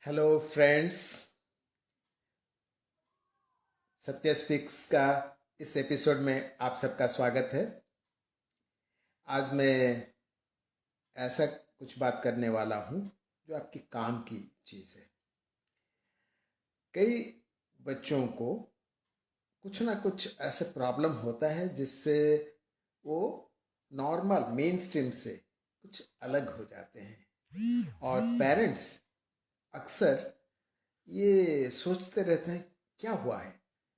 Hello friends, सत्य speaks का इस एपिसोड में आप सबका स्वागत है। आज मैं ऐसा कुछ बात करने वाला हूँ जो आपके काम की चीज़ है। कई बच्चों को कुछ ना कुछ ऐसे प्रॉब्लम होता है जिससे वो नॉर्मल मेन स्ट्रीम से कुछ अलग हो जाते हैं और पेरेंट्स अक्सर ये सोचते रहते हैं, क्या हुआ है,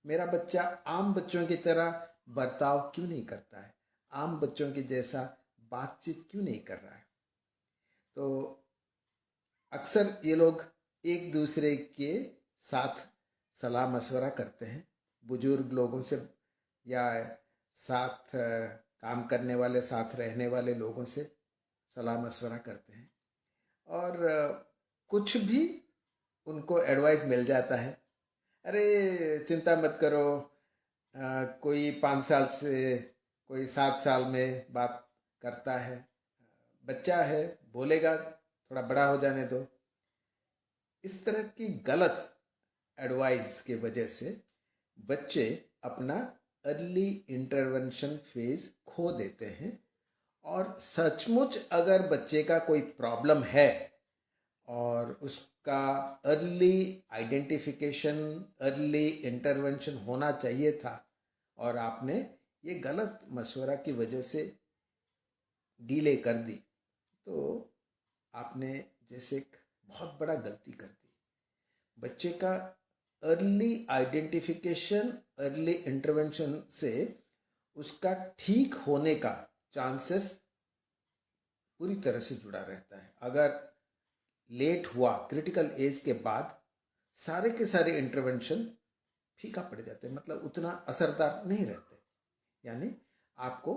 मेरा बच्चा आम बच्चों की तरह बर्ताव क्यों नहीं करता है, आम बच्चों की जैसा बातचीत क्यों नहीं कर रहा है। तो अक्सर ये लोग एक दूसरे के साथ सलाह मशवरा करते हैं, बुजुर्ग लोगों से या साथ काम करने वाले, साथ रहने वाले लोगों से सलाह मशवरा करते हैं और कुछ भी उनको एडवाइस मिल जाता है। अरे चिंता मत करो, कोई 5 साल से कोई 7 साल में बात करता है, बच्चा है, बोलेगा, थोड़ा बड़ा हो जाने दो। इस तरह की गलत एडवाइस के वजह से बच्चे अपना अर्ली इंटरवेंशन फेज खो देते हैं और सचमुच अगर बच्चे का कोई प्रॉब्लम है और उसका अर्ली आइडेंटिफिकेशन, अर्ली इंटरवेंशन होना चाहिए था और आपने ये गलत मशवरा की वजह से डीले कर दी, तो आपने जैसे एक बहुत बड़ा गलती कर दी। बच्चे का अर्ली आइडेंटिफिकेशन, अर्ली इंटरवेंशन से उसका ठीक होने का चांसेस पूरी तरह से जुड़ा रहता है। अगर लेट हुआ, क्रिटिकल एज के बाद सारे के सारे इंटरवेंशन फीका पड़ जाते हैं, मतलब उतना असरदार नहीं रहते। यानी आपको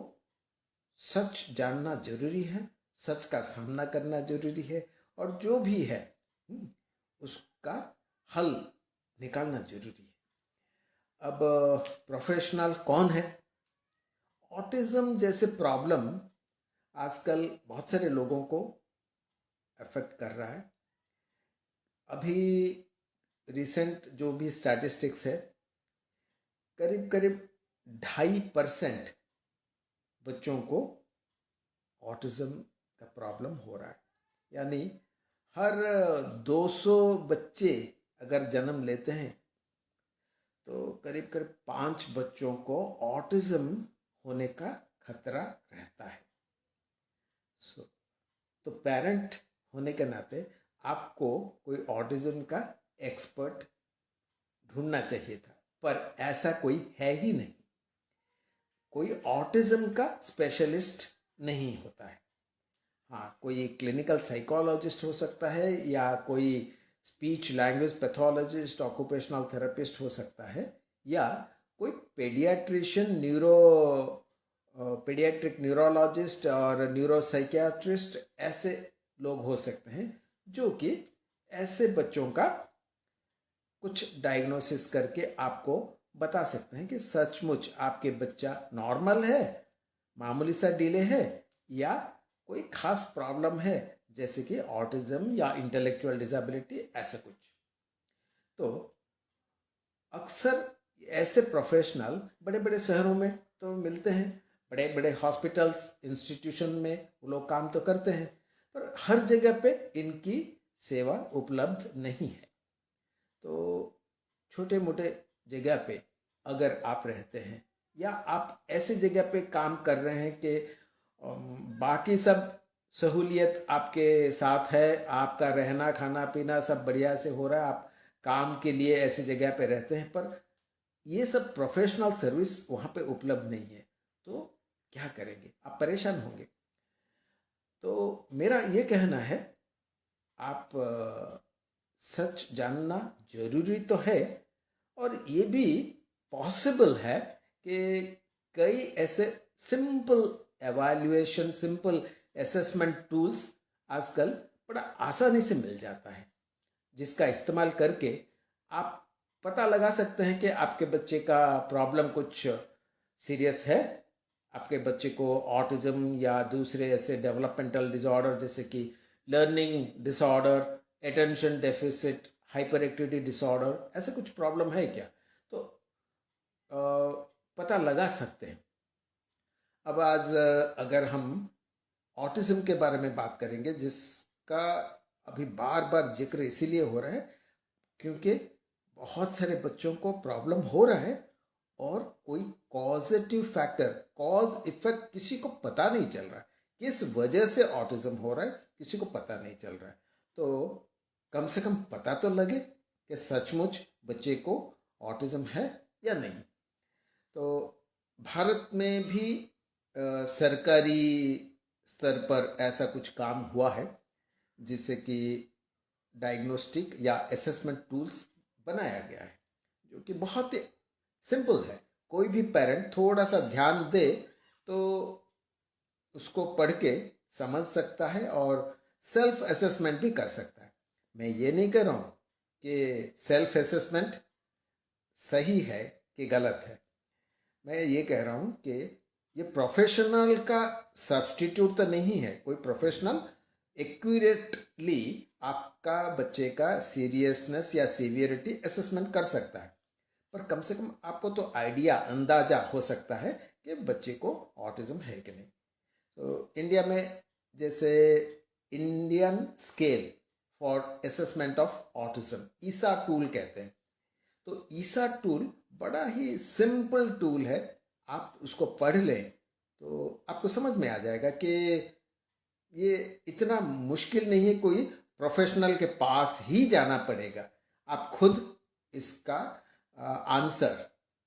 सच जानना जरूरी है, सच का सामना करना जरूरी है और जो भी है उसका हल निकालना जरूरी है। अब प्रोफेशनल कौन है? ऑटिज्म जैसे प्रॉब्लम आजकल बहुत सारे लोगों को अफेक्ट कर रहा है। अभी रिसेंट जो भी स्टैटिस्टिक्स है, करीब करीब 2.5% बच्चों को ऑटिज्म का प्रॉब्लम हो रहा है। यानी हर 200 बच्चे अगर जन्म लेते हैं तो करीब करीब 5 बच्चों को ऑटिज्म होने का खतरा रहता है। तो पेरेंट होने के नाते आपको कोई ऑटिज्म का एक्सपर्ट ढूंढना चाहिए था, पर ऐसा कोई है ही नहीं। कोई ऑटिज्म का स्पेशलिस्ट नहीं होता है। हाँ, कोई क्लिनिकल साइकोलॉजिस्ट हो सकता है या कोई speech language pathologist, occupational therapist हो सकता है, या कोई पेडियाट्रिशियन, पेडियाट्रिक न्यूरोलॉजिस्ट और न्यूरोसाइकियाट्रिस्ट, ऐसे लोग हो सकते हैं जो कि ऐसे बच्चों का कुछ डायग्नोसिस करके आपको बता सकते हैं कि सचमुच आपके बच्चा नॉर्मल है, मामूली सा डिले है, या कोई खास प्रॉब्लम है जैसे कि ऑटिज्म या इंटेलेक्चुअल डिसेबिलिटी, ऐसा कुछ। तो अक्सर ऐसे प्रोफेशनल बड़े बड़े शहरों में तो मिलते हैं, बड़े बड़े हॉस्पिटल्स, इंस्टीट्यूशन में वो लोग काम तो करते हैं, पर हर जगह पे इनकी सेवा उपलब्ध नहीं है। तो छोटे मोटे जगह पे अगर आप रहते हैं या आप ऐसी जगह पे काम कर रहे हैं कि बाकी सब सहूलियत आपके साथ है, आपका रहना खाना पीना सब बढ़िया से हो रहा है, आप काम के लिए ऐसी जगह पे रहते हैं, पर ये सब प्रोफेशनल सर्विस वहाँ पे उपलब्ध नहीं है, तो क्या करेंगे? आप परेशान होंगे। तो मेरा ये कहना है, आप सच जानना जरूरी तो है और ये भी पॉसिबल है कि कई ऐसे simple evaluation, simple assessment tools आजकल बड़ा आसानी से मिल जाता है, जिसका इस्तेमाल करके आप पता लगा सकते हैं कि आपके बच्चे का प्रॉब्लम कुछ सीरियस है, आपके बच्चे को ऑटिज्म या दूसरे ऐसे डेवलपमेंटल डिसऑर्डर जैसे कि learning disorder attention deficit hyper activity disorder, ऐसे कुछ प्रॉब्लम है क्या, तो पता लगा सकते हैं। अब आज अगर हम ऑटिज्म के बारे में बात करेंगे, जिसका अभी बार बार जिक्र इसीलिए हो रहा है क्योंकि बहुत सारे बच्चों को प्रॉब्लम हो रहा है और कोई कॉजेटिव फैक्टर, कॉज इफेक्ट किसी को पता नहीं चल रहा है। किस वजह से ऑटिज्म हो रहा है किसी को पता नहीं चल रहा है। तो कम से कम पता तो लगे कि सचमुच बच्चे को ऑटिज्म है या नहीं। तो भारत में भी सरकारी स्तर पर ऐसा कुछ काम हुआ है जिससे कि डायग्नोस्टिक या असेसमेंट टूल्स बनाया गया है, जो कि बहुत ही सिंपल है। कोई भी पेरेंट थोड़ा सा ध्यान दे तो उसको पढ़ के समझ सकता है और सेल्फ असेसमेंट भी कर सकता है। मैं ये नहीं कह रहा हूँ कि सेल्फ असेसमेंट सही है कि गलत है। मैं ये कह रहा हूँ कि ये प्रोफेशनल का सब्स्टिट्यूट तो नहीं है। कोई प्रोफेशनल एक्यूरेटली आपका बच्चे का सीरियसनेस या सीवियरिटी असेसमेंट कर सकता है, पर कम से कम आपको तो आइडिया, अंदाजा हो सकता है कि बच्चे को ऑटिज्म है कि नहीं। तो इंडिया में जैसे Indian scale for assessment of autism, Isa tool कहते हैं। तो ईसा टूल बड़ा ही सिंपल टूल है। आप उसको पढ़ लें तो आपको समझ में आ जाएगा कि ये इतना मुश्किल नहीं है, कोई प्रोफेशनल के पास ही जाना पड़ेगा। आप खुद इसका आंसर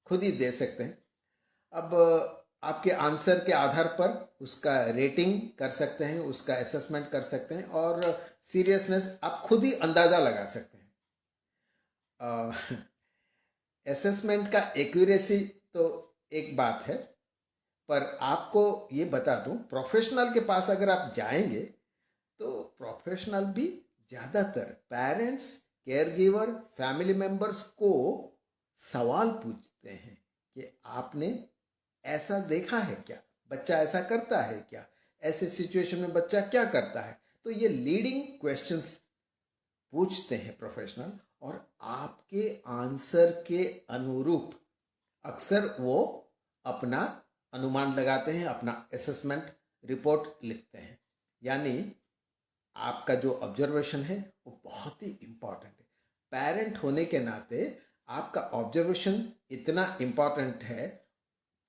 खुद ही दे सकते हैं। अब आपके आंसर के आधार पर उसका रेटिंग कर सकते हैं, उसका असेसमेंट कर सकते हैं और सीरियसनेस आप खुद ही अंदाज़ा लगा सकते हैं। असेसमेंट का एक्यूरेसी तो एक बात है, पर आपको ये बता दूं, प्रोफेशनल के पास अगर आप जाएंगे तो प्रोफेशनल भी ज़्यादातर parents, care giver, family members को सवाल पूछते हैं कि आपने ऐसा देखा है क्या, बच्चा ऐसा करता है क्या, ऐसे सिचुएशन में बच्चा क्या करता है। तो ये लीडिंग क्वेश्चंस पूछते हैं प्रोफेशनल, और आपके आंसर के अनुरूप अक्सर वो अपना अनुमान लगाते हैं, अपना असेसमेंट रिपोर्ट लिखते हैं। यानी आपका जो ऑब्जर्वेशन है वो बहुत ही इम्पॉर्टेंट है। पेरेंट होने के नाते आपका ऑब्जर्वेशन इतना इम्पॉर्टेंट है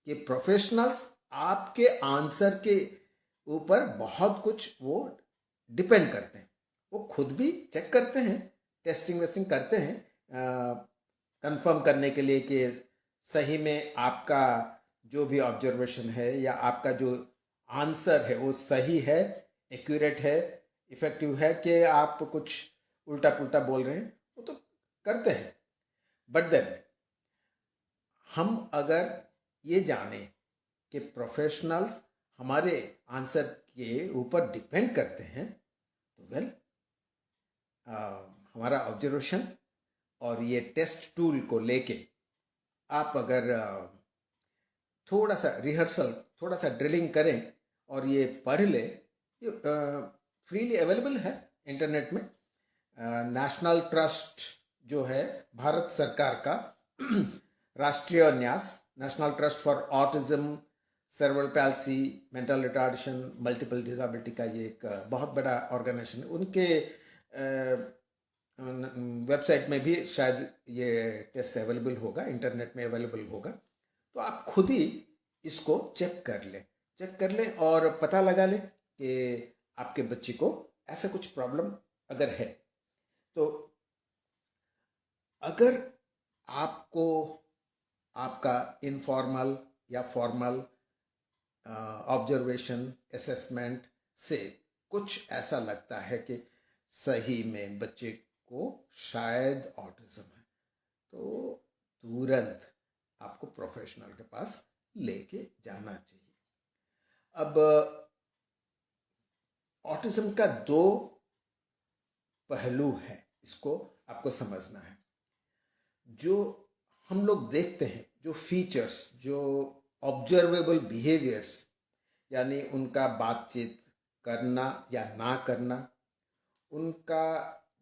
कि प्रोफेशनल्स आपके आंसर के ऊपर बहुत कुछ वो डिपेंड करते हैं। वो खुद भी चेक करते हैं, टेस्टिंग वेस्टिंग करते हैं कंफर्म करने के लिए कि सही में आपका जो भी ऑब्जर्वेशन है या आपका जो आंसर है वो सही है, एक्यूरेट है, इफेक्टिव है, कि आप कुछ उल्टा पुल्टा बोल रहे हैं। वो तो करते हैं। बट देन हम अगर ये जाने कि प्रोफेशनल्स हमारे आंसर के ऊपर डिपेंड करते हैं तो वेल, हमारा ऑब्जर्वेशन और ये टेस्ट टूल को लेके आप अगर थोड़ा सा रिहर्सल, थोड़ा सा ड्रिलिंग करें और ये पढ़ लें, ये फ्रीली अवेलेबल है इंटरनेट में। नेशनल ट्रस्ट जो है भारत सरकार का राष्ट्रीय न्यास, national trust for autism, cerebral palsy, mental retardation, multiple disability का ये एक बहुत बड़ा ऑर्गेनाइजेशन है। उनके वेबसाइट में भी शायद ये टेस्ट अवेलेबल होगा, इंटरनेट में अवेलेबल होगा। तो आप खुद ही इसको चेक कर लें और पता लगा लें कि आपके बच्चे को ऐसा कुछ प्रॉब्लम अगर है। तो अगर आपको आपका इनफॉर्मल या फॉर्मल ऑब्जर्वेशन, असेसमेंट से कुछ ऐसा लगता है कि सही में बच्चे को शायद ऑटिज्म है, तो तुरंत आपको प्रोफेशनल के पास लेके जाना चाहिए। अब ऑटिज्म का दो पहलू है, इसको आपको समझना है। जो हम लोग देखते हैं, जो फीचर्स, जो ऑब्जर्वेबल बिहेवियर्स, यानी उनका बातचीत करना या ना करना, उनका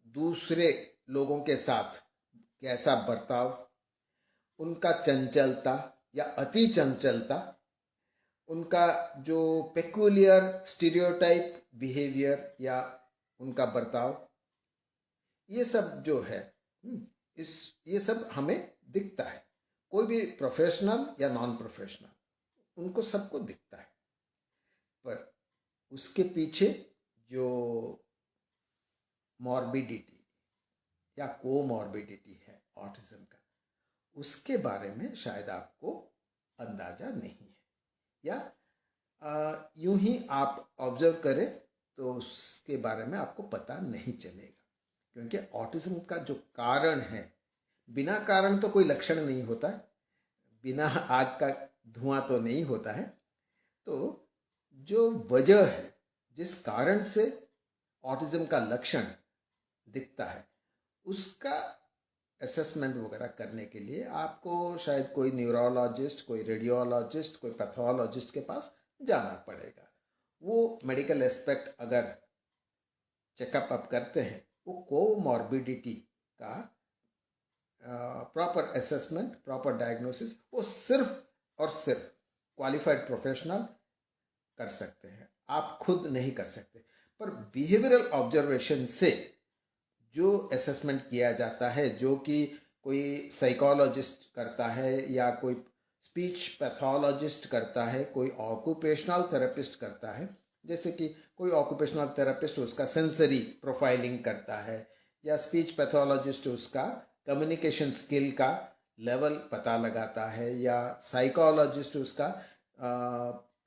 दूसरे लोगों के साथ कैसा बर्ताव, उनका चंचलता या अति चंचलता, उनका जो पेक्यूलियर स्टीरियोटाइप बिहेवियर या उनका बर्ताव, ये सब जो है इस ये सब हमें दिखता है। कोई भी प्रोफेशनल या नॉन प्रोफेशनल, उनको सबको दिखता है, पर उसके पीछे जो मॉर्बिडिटी या कोमॉर्बिडिटी है ऑटिज्म का, उसके बारे में शायद आपको अंदाजा नहीं है, या यूं ही आप ऑब्जर्व करें तो उसके बारे में आपको पता नहीं चलेगा। क्योंकि ऑटिज्म का जो कारण है, बिना कारण तो कोई लक्षण नहीं होता है, बिना आग का धुआं तो नहीं होता है। तो जो वजह है, जिस कारण से ऑटिज्म का लक्षण दिखता है, उसका असेसमेंट वगैरह करने के लिए आपको शायद कोई न्यूरोलॉजिस्ट, कोई रेडियोलॉजिस्ट, कोई पैथोलॉजिस्ट के पास जाना पड़ेगा। वो मेडिकल एस्पेक्ट अगर चेकअप अप करते हैं, वो कोमॉर्बिडिटी का प्रॉपर असेसमेंट, प्रॉपर डायग्नोसिस वो सिर्फ और सिर्फ क्वालिफाइड प्रोफेशनल कर सकते हैं, आप खुद नहीं कर सकते। पर बिहेवियरल ऑब्जर्वेशन से जो असेसमेंट किया जाता है, जो कि कोई साइकोलॉजिस्ट करता है या कोई स्पीच पैथोलॉजिस्ट करता है, कोई ऑक्यूपेशनल थेरेपिस्ट करता है, जैसे कि कोई ऑक्यूपेशनल थेरेपिस्ट उसका सेंसरी प्रोफाइलिंग करता है, या स्पीच पैथोलॉजिस्ट उसका कम्युनिकेशन स्किल का लेवल पता लगाता है, या साइकोलॉजिस्ट उसका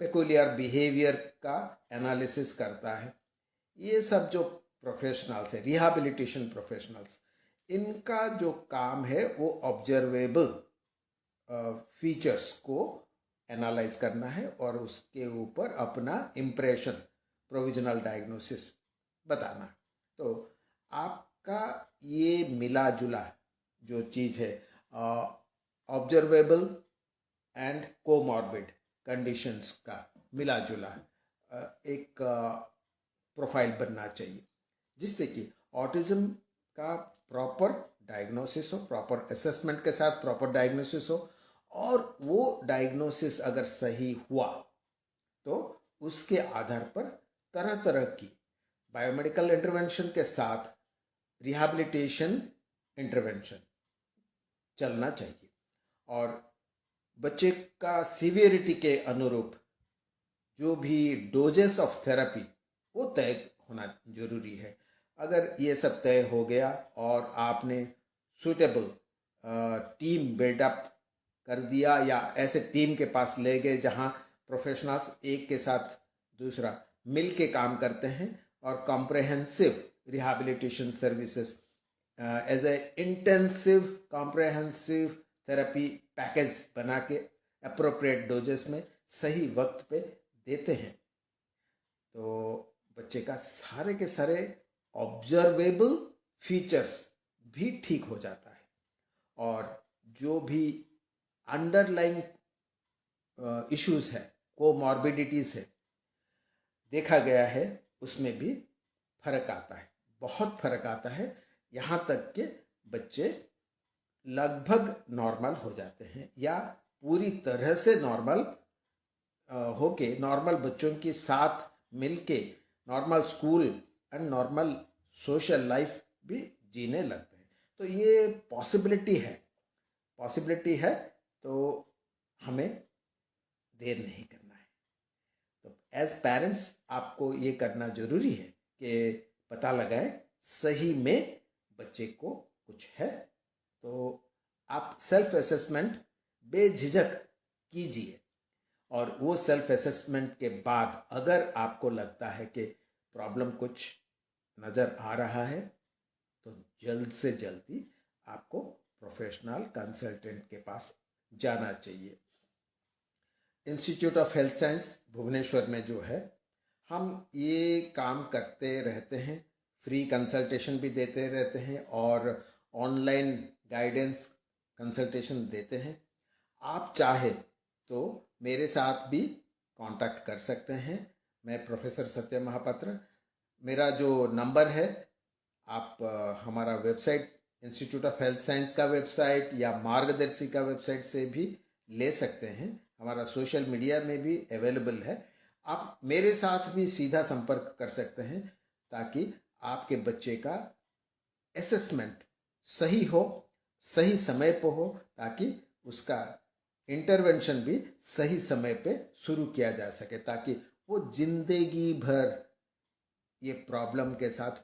पेकुलियर बिहेवियर का एनालिसिस करता है। ये सब जो प्रोफेशनल्स है, रिहैबिलिटेशन प्रोफेशनल्स, इनका जो काम है वो ऑब्जर्वेबल फीचर्स को एनालाइज करना है और उसके ऊपर अपना इम्प्रेशन, प्रोविजनल डायग्नोसिस बताना। तो आपका ये मिला जुला जो चीज़ है, ऑब्जर्वेबल एंड कोमॉर्बिड कंडीशंस का मिला जुला एक प्रोफाइल बनना चाहिए, जिससे कि ऑटिज्म का प्रॉपर डायग्नोसिस हो, प्रॉपर असेसमेंट के साथ प्रॉपर डायग्नोसिस हो, और वो डायग्नोसिस अगर सही हुआ तो उसके आधार पर तरह तरह की बायोमेडिकल इंटरवेंशन के साथ रिहैबिलिटेशन इंटरवेंशन चलना चाहिए। और बच्चे का सीवियरिटी के अनुरूप जो भी डोजेस ऑफ थेरेपी वो तय होना जरूरी है। अगर ये सब तय हो गया और आपने सूटेबल टीम बिल्डअप कर दिया, या ऐसे टीम के पास ले गए जहां प्रोफेशनल्स एक के साथ दूसरा मिल के काम करते हैं और comprehensive rehabilitation services as a intensive comprehensive therapy package बना के अप्रोप्रिएट डोजेस में सही वक्त पे देते हैं, तो बच्चे का सारे के सारे ऑब्जर्वेबल फीचर्स भी ठीक हो जाता है, और जो भी अंडरलाइंग इश्यूज है, कोमॉर्बिडिटीज है, देखा गया है, उसमें भी फर्क आता है, बहुत फर्क आता है। यहाँ तक के बच्चे लगभग नॉर्मल हो जाते हैं, या पूरी तरह से नॉर्मल होके नॉर्मल बच्चों के साथ मिलके normal school and normal social life भी जीने लगते हैं। तो ये पॉसिबिलिटी है, तो हमें देर नहीं करना है। तो एज पेरेंट्स आपको ये करना जरूरी है कि पता लगाए सही में बच्चे को कुछ है, तो आप सेल्फ असेसमेंट बेझिझक कीजिए, और वो सेल्फ असेसमेंट के बाद अगर आपको लगता है कि प्रॉब्लम कुछ नज़र आ रहा है, तो जल्द से जल्दी आपको प्रोफेशनल कंसल्टेंट के पास जाना चाहिए। Institute of health science Bhubaneswar में जो है, हम ये काम करते रहते हैं, फ्री कंसल्टेशन भी देते रहते हैं और ऑनलाइन गाइडेंस कंसल्टेशन देते हैं। आप चाहे तो मेरे साथ भी कांटेक्ट कर सकते हैं। मैं प्रोफेसर सत्य महापात्र, मेरा जो नंबर है आप हमारा website institute of health science का वेबसाइट या मार्गदर्शी का वेबसाइट से भी ले सकते हैं। हमारा सोशल मीडिया में भी अवेलेबल है। आप मेरे साथ भी सीधा संपर्क कर सकते हैं ताकि आपके बच्चे का असेसमेंट सही हो, सही समय पर हो, ताकि उसका इंटरवेंशन भी सही समय पे शुरू किया जा सके, ताकि वो जिंदगी भर ये प्रॉब्लम के साथ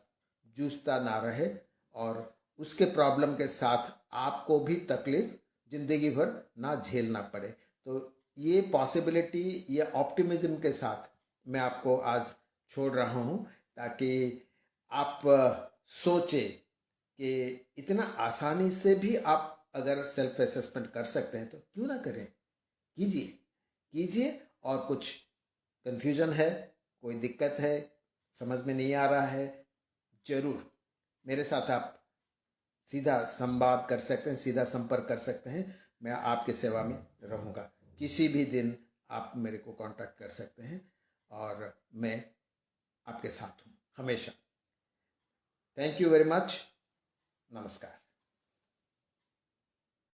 जूझता ना रहे और उसके प्रॉब्लम के साथ आपको भी तकलीफ जिंदगी भर ना झेलना पड़े। तो ये पॉसिबिलिटी, ये ऑप्टिमिज्म के साथ मैं आपको आज छोड़ रहा हूँ, ताकि आप सोचें कि इतना आसानी से भी आप अगर सेल्फ असेसमेंट कर सकते हैं तो क्यों ना करें। कीजिए कीजिए। और कुछ कन्फ्यूजन है, कोई दिक्कत है, समझ में नहीं आ रहा है, जरूर मेरे साथ आप सीधा संवाद कर सकते हैं, सीधा संपर्क कर सकते हैं। मैं आपकी सेवा में रहूँगा। किसी भी दिन आप मेरे को कांटेक्ट कर सकते हैं और मैं आपके साथ हूँ हमेशा। Thank you very much. नमस्कार।